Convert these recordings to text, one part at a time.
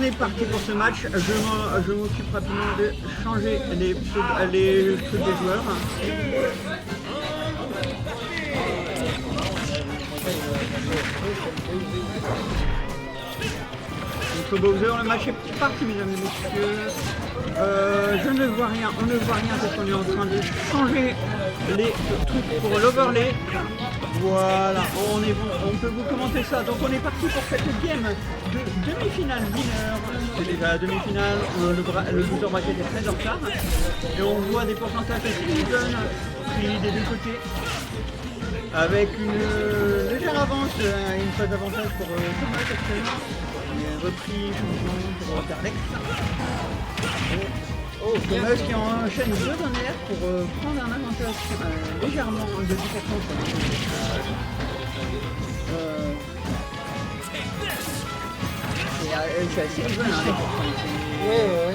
est parti pour ce match. Je m'occupe rapidement de changer les trucs des joueurs. Contre Bowser, le match est parti, mesdames et messieurs. Je ne vois rien, on ne voit rien parce qu'on est en train de changer les trucs pour l'overlay. Voilà, on est bon, on peut vous commenter ça. Donc on est parti pour cette game de demi-finale mineure. C'est déjà la demi-finale, le buzzer bracket est très en retard. Et on voit des pourcentages assez even pris des deux côtés. Avec une légère avance, une phase d'avantage pour Thomas actuellement. Il est repris changement pour Darlex. Thomas qui enchaîne 2 dernières pour prendre un avantage légèrement de 10% sur c'est assez even hein, les pourcents. Ouais.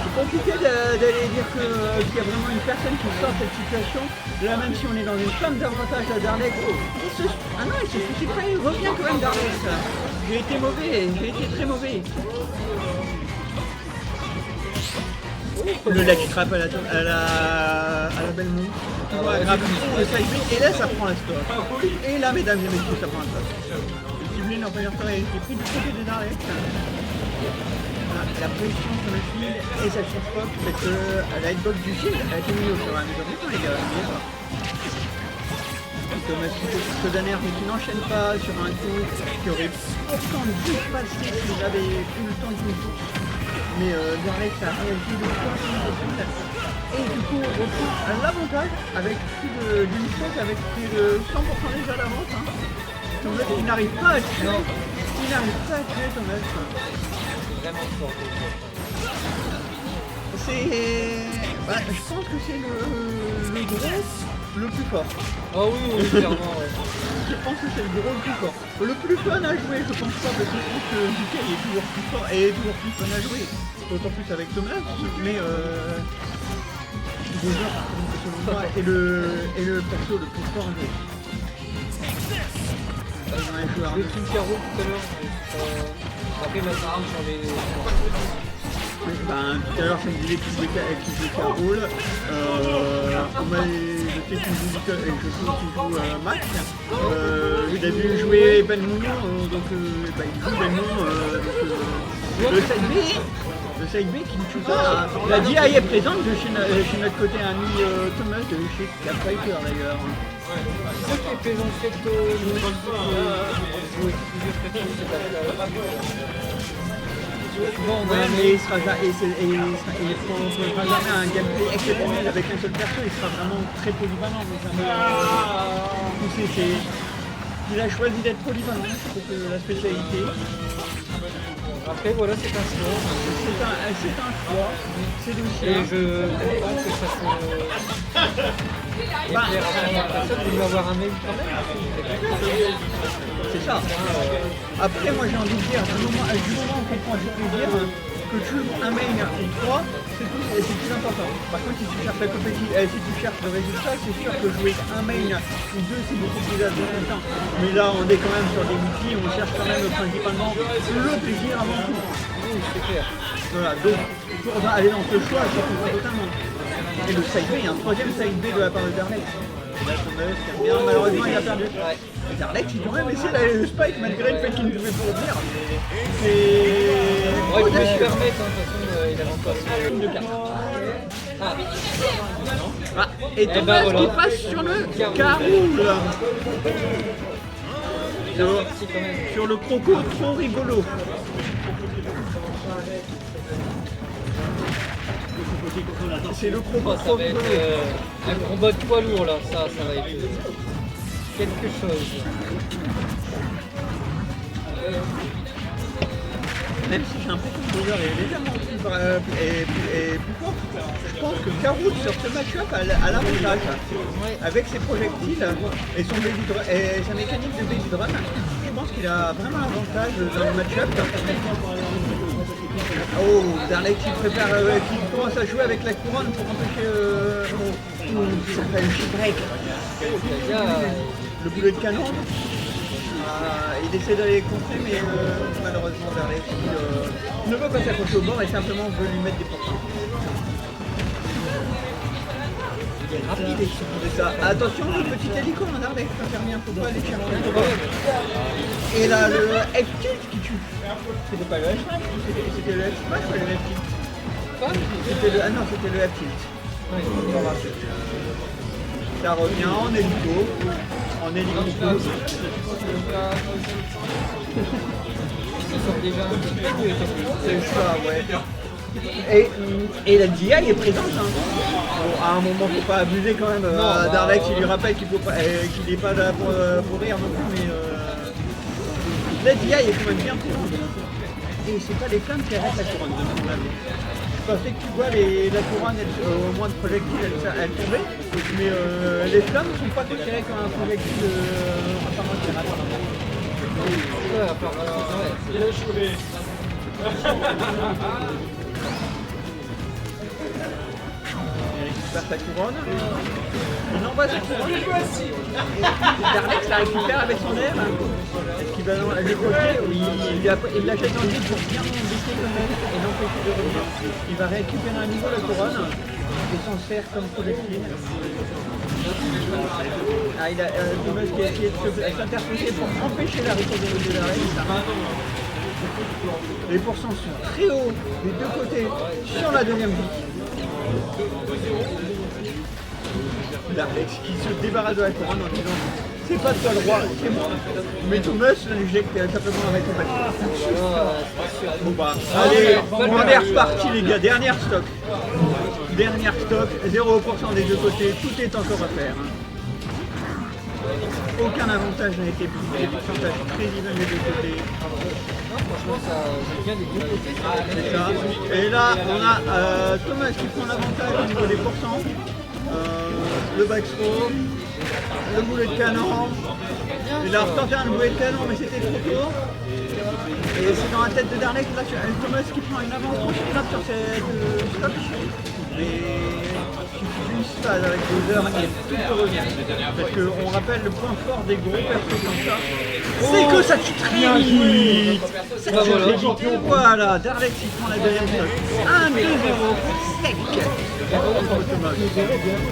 C'est compliqué d'aller dire qu'il y a vraiment une personne qui sort de cette situation. Là, même si on est dans une flamme d'avantage à Darlex. Ah non, il se fait pas, il revient quand même Darlex. J'ai été mauvais, j'ai été très mauvais. Le lag trap à la belle moue. Le side B, et là ça prend la stop. Et là, mesdames et messieurs, ça prend la stop. Le ciblé n'a pas l'air de été pris du côté de Darlex. La pression sur le shield et ça change pas parce que la hitbox du shield a été mise au fur et à mesure du temps, les gars. Thomas qui fait ce dernier mais qui n'enchaîne pas sur un coup qui aurait pourtant dû passer s'il avait eu le temps de jouer. Mais Darlex a réagi de fois et du coup on reprend l'avantage avec plus d'une chose, avec plus de 100% déjà d'avance. Hein. Thomas il n'arrive pas à tuer. Il n'arrive pas à tuer Thomas. Vraiment fort. Je pense que c'est le gros le plus fort. Ah oui, clairement, ouais. Je pense que c'est le gros le plus fort. Le plus fun à jouer, je pense pas, parce que je pense que JK est toujours plus fort et est toujours plus fun à jouer. D'autant plus avec Thomas, mais Bowser, selon moi, est le perso le plus fort à jouer. Le truc carreau tout à l'heure. Après, ma arme sur les. Tout à l'heure, ça me disait qu'il jouait Carole. Je sais qu'il joue Mac. Il a dû jouer Belmont, donc il joue Belmont. Le side B qui ne joue pas. La DI est présente de chez notre côté ami Thomas, de chez Capfighter d'ailleurs. C'est ça qui est présent fait Bon, ouais, mais il sera jamais un gameplay exceptionnel avec un seul perso, il sera vraiment très polyvalent. Il a choisi d'être polyvalent, c'est la spécialité. Après voilà, c'est un choix. C'est un choix, c'est aussi. Et je pense que ça se... éclaire à la personne de lui avoir un mail quand même. C'est ça. Après, moi j'ai envie de dire, du moment où on comprend ce que je veux dire, que tu joues un main ou 3, c'est plus important. Par contre, si tu cherches la si tu cherches le résultat, c'est sûr que jouer un main ou 2, c'est beaucoup plus intéressant. Mais là, on est quand même sur des wikis, on cherche quand même principalement le plaisir avant tout. Oui, c'est clair. Voilà, donc pour aller dans ce choix, c'est tout totalement. Et le side B, il y a un troisième side B de la part de Darlex. Bien, malheureusement, il a perdu. Darlex, il a quand même essayé d'aller le spike malgré le fait qu'il ne pouvait pas revenir. C'est. Ouais, il peut se permettre, de toute façon, il a encore de carte. Et Thomas qui passe sur le Caroule. Sur le croco trop rigolo. C'est le croco ça trop va rigolo. être un combat de poids lourd là, ça va être quelque chose. Même si j'ai l'impression que Bowser est légèrement plus fort, je pense que Caroule sur ce match-up a l'avantage. Avec ses projectiles et sa mécanique de baby drum, je pense qu'il a vraiment l'avantage dans le match-up. Oh, Darlex qui commence à jouer avec la couronne pour empêcher ça s'appelle le shipwreck. Le boulet de canon. Il essaie d'aller les contrer, mais malheureusement Darlex ne veut pas s'accrocher au bord et simplement veut lui mettre des pourcents. Il est rapide et C'est ça. Attention, le petit hélico, on a regardé, ça fait rien, faut pas aller chercher. Et là, le F-tilt qui tue. C'était pas le F-smash, c'était le F-smash ou le F-tilt? C'était le... Ah non, c'était le F-tilt. Ça revient en hélico. En hélico. Ils sont déjà un petit peu doués. C'est ça, ouais. Et la DI est présente. Hein. Bon, à un moment, faut pas abuser quand même. Darlex, il lui rappelle qu'il n'est pas là pour rire non plus, mais la DI est quand même bien présente. Et c'est pas les flammes qui arrêtent la couronne de mon avis. Je pensais que tu vois la couronne, au moins de projectiles, elle tombait, mais les flammes ne sont pas considérées comme un projectile apparemment qui arrête. Ouais, à part, ouais. Il récupère sa couronne. Il envoie sa couronne. Darlex la récupère avec son air. Est-ce qu'il va l'écouter ou il la jette dans le vide pour bien baisser le même et l'empêcher de revenir. Il va récupérer à nouveau la couronne et s'en sert comme projectile. Ah, il a Thomas qui a essayé de s'interposer pour empêcher la retour de Darlex. Les pourcents sont très hauts des deux côtés sur la deuxième vie. Darlex qui se débarrasse de la couronne en disant c'est pas toi le roi, c'est moi. Mais Thomas l'injecte simplement avec son bateau. Bon bah, allez, on est reparti les gars, dernière stock. Dernière stock, 0% des deux côtés, tout est encore à faire. Hein. Aucun avantage n'a été pris, des pourcentages très even des deux côtés. Non, franchement, ça vient des deux côtés. C'est ça. Et là, on a Thomas qui prend l'avantage au niveau des pourcents. Le backthrow, le boulet de canon. Il a retenté un boulet de canon, mais c'était trop court. Et c'est dans la tête de Darlex, là, Thomas qui prend une avance considérable sur cette stock. Mais il suffit d'une phase avec Bowser et tout peut revenir. Parce qu'on rappelle le point fort des gros persos comme ça, c'est que ça tue très vite. Ça tue très vite. Et voilà, Darlex il prend la deuxième stock. 1-2-0 sec.